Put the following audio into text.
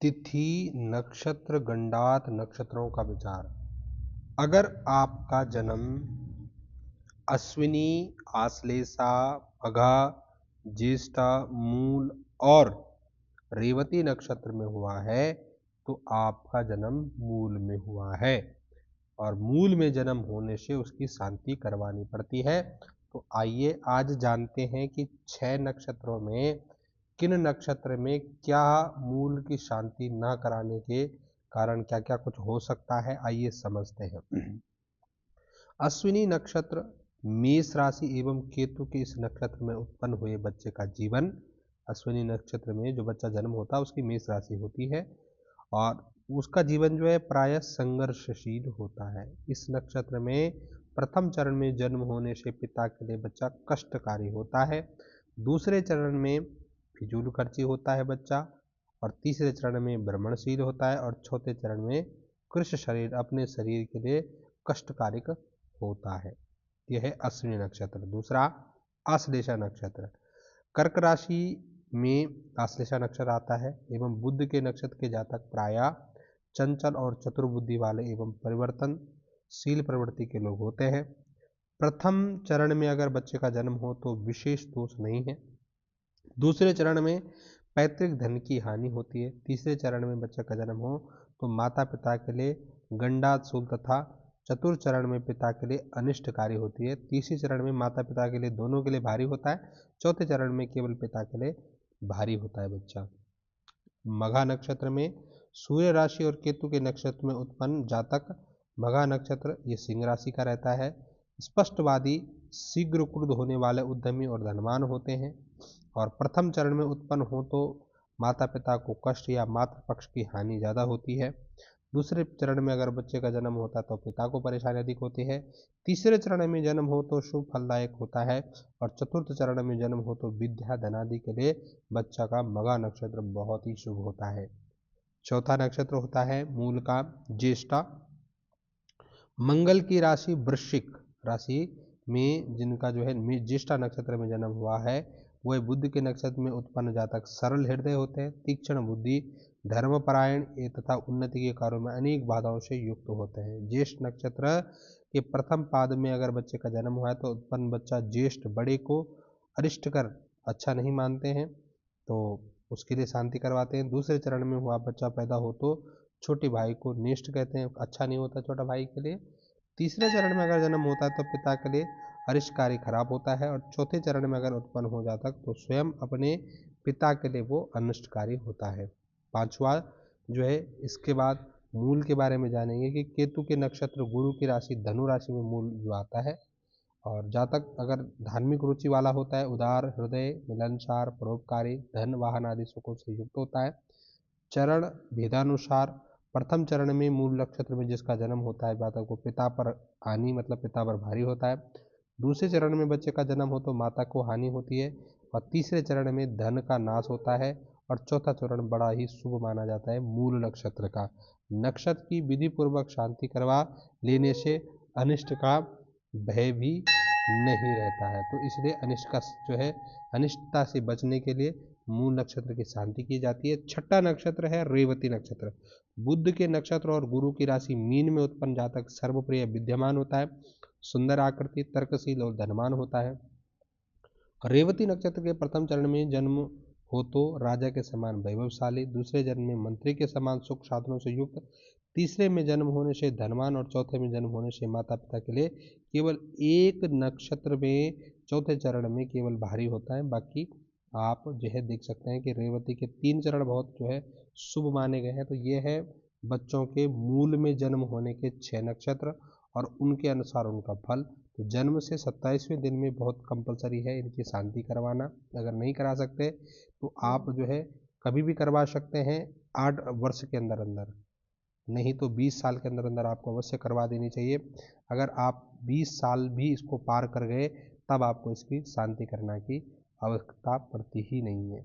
तिथि नक्षत्र गंडात नक्षत्रों का विचार। अगर आपका जन्म अश्विनी, आश्लेषा, मघा, ज्येष्ठा, मूल और रेवती नक्षत्र में हुआ है तो आपका जन्म मूल में हुआ है, और मूल में जन्म होने से उसकी शांति करवानी पड़ती है। तो आइए आज जानते हैं कि 6 नक्षत्रों में किन नक्षत्र में क्या मूल की शांति न कराने के कारण क्या क्या कुछ हो सकता है, आइए समझते हैं। अश्विनी नक्षत्र मेष राशि एवं केतु के इस नक्षत्र में उत्पन्न हुए बच्चे का जीवन, अश्विनी नक्षत्र में जो बच्चा जन्म होता है उसकी मेष राशि होती है और उसका जीवन जो है प्रायः संघर्षशील होता है। इस नक्षत्र में प्रथम चरण में जन्म होने से पिता के लिए बच्चा कष्टकारी होता है, दूसरे चरण में फिजूल खर्ची होता है बच्चा, और तीसरे चरण में भ्रमणशील होता है, और चौथे चरण में कृश शरीर अपने शरीर के लिए कष्टकारिक होता है। यह है अश्विनी नक्षत्र। दूसरा आश्लेषा नक्षत्र, कर्क राशि में आश्लेषा नक्षत्र आता है एवं बुध के नक्षत्र के जातक प्रायः चंचल और चतुर बुद्धि वाले एवं परिवर्तनशील प्रवृत्ति के लोग होते हैं। प्रथम चरण में अगर बच्चे का जन्म हो तो विशेष दोष नहीं है, दूसरे चरण में पैतृक धन की हानि होती है, तीसरे चरण में बच्चे का जन्म हो तो माता पिता के लिए गंडासूल तथा चतुर्थ चरण में पिता के लिए अनिष्टकारी होती है, तीसरे चरण में माता पिता के लिए दोनों के लिए भारी होता है, चौथे चरण में केवल पिता के लिए भारी होता है बच्चा। मघा नक्षत्र में सूर्य राशि और केतु के नक्षत्र में उत्पन्न जातक, मघा नक्षत्र ये सिंह राशि का रहता है, स्पष्टवादी, शीघ्र क्रुद्ध होने वाले, उद्यमी और धनवान होते हैं, और प्रथम चरण में उत्पन्न हो तो माता पिता को कष्ट या मातृ पक्ष की हानि ज़्यादा होती है, दूसरे चरण में अगर बच्चे का जन्म होता है तो पिता को परेशानी अधिक होती है, तीसरे चरण में जन्म हो तो शुभ फलदायक होता है, और चतुर्थ चरण में जन्म हो तो विद्या धनादि के लिए बच्चा का मघा नक्षत्र बहुत ही शुभ होता है। चौथा नक्षत्र होता है मूल का ज्येष्ठा, मंगल की राशि वृश्चिक राशि में जिनका जो है ज्येष्ठा नक्षत्र में जन्म हुआ है वह बुध के नक्षत्र में उत्पन्न जातक सरल हृदय होते हैं, तीक्ष्ण बुद्धि, धर्मपरायण तथा उन्नति के कार्यों में अनेक बाधाओं से युक्त होते हैं। ज्येष्ठ नक्षत्र के प्रथम पाद में अगर बच्चे का जन्म हुआ है तो उत्पन्न बच्चा ज्येष्ठ बड़े को अरिष्ट कर अच्छा नहीं मानते हैं तो उसके लिए शांति करवाते हैं। दूसरे चरण में हुआ बच्चा पैदा हो तो छोटे भाई को नेष्ट कहते हैं, अच्छा नहीं होता छोटा भाई के लिए। तीसरे चरण में अगर जन्म होता है तो पिता के लिए अरिष्ट कार्य खराब होता है, और चौथे चरण में अगर उत्पन्न हो जाता है तो स्वयं अपने पिता के लिए वो अनिष्टकारी होता है। पांचवा जो है इसके बाद मूल के बारे में जानेंगे कि केतु के नक्षत्र गुरु की राशि धनु राशि में मूल जो आता है, और जातक अगर धार्मिक रुचि वाला होता है, उदार हृदय, मिलनसार, परोपकारी, धन वाहन आदि सुखों से युक्त होता है। चरण भेदानुसार प्रथम चरण में मूल नक्षत्र में जिसका जन्म होता है जातक को पिता पर हानि मतलब पिता पर भारी होता है, दूसरे चरण में बच्चे का जन्म हो तो माता को हानि होती है, और तीसरे चरण में धन का नाश होता है, और चौथा चरण बड़ा ही शुभ माना जाता है मूल नक्षत्र का। नक्षत्र की विधि पूर्वक शांति करवा लेने से अनिष्ट का भय भी नहीं रहता है, तो इसलिए अनिष्ट का जो है अनिष्टता से बचने के लिए मूल नक्षत्र की शांति की जाती है। छठा नक्षत्र है रेवती नक्षत्र, बुध के नक्षत्र और गुरु की राशि मीन में उत्पन्न जातक सर्वप्रिय विद्यमान होता है, सुंदर आकृति, तर्कशील और धनवान होता है। रेवती नक्षत्र के प्रथम चरण में जन्म हो तो राजा के समान वैभवशाली, दूसरे जन्म में मंत्री के समान सुख साधनों से युक्त, तीसरे में जन्म होने से धनवान, और चौथे में जन्म होने से माता पिता के लिए केवल एक नक्षत्र में चौथे चरण में केवल भारी होता है। बाकी आप जो है देख सकते हैं कि रेवती के 3 चरण बहुत जो है शुभ माने गए हैं। तो ये है बच्चों के मूल में जन्म होने के 6 नक्षत्र और उनके अनुसार उनका फल। तो जन्म से 27वें दिन में बहुत कंपलसरी है इनकी शांति करवाना, अगर नहीं करा सकते तो आप जो है कभी भी करवा सकते हैं 8 वर्ष के अंदर अंदर, नहीं तो 20 साल के अंदर अंदर आपको अवश्य करवा देनी चाहिए। अगर आप 20 साल भी इसको पार कर गए तब आपको इसकी शांति करना की आवश्यकता पड़ती ही नहीं है।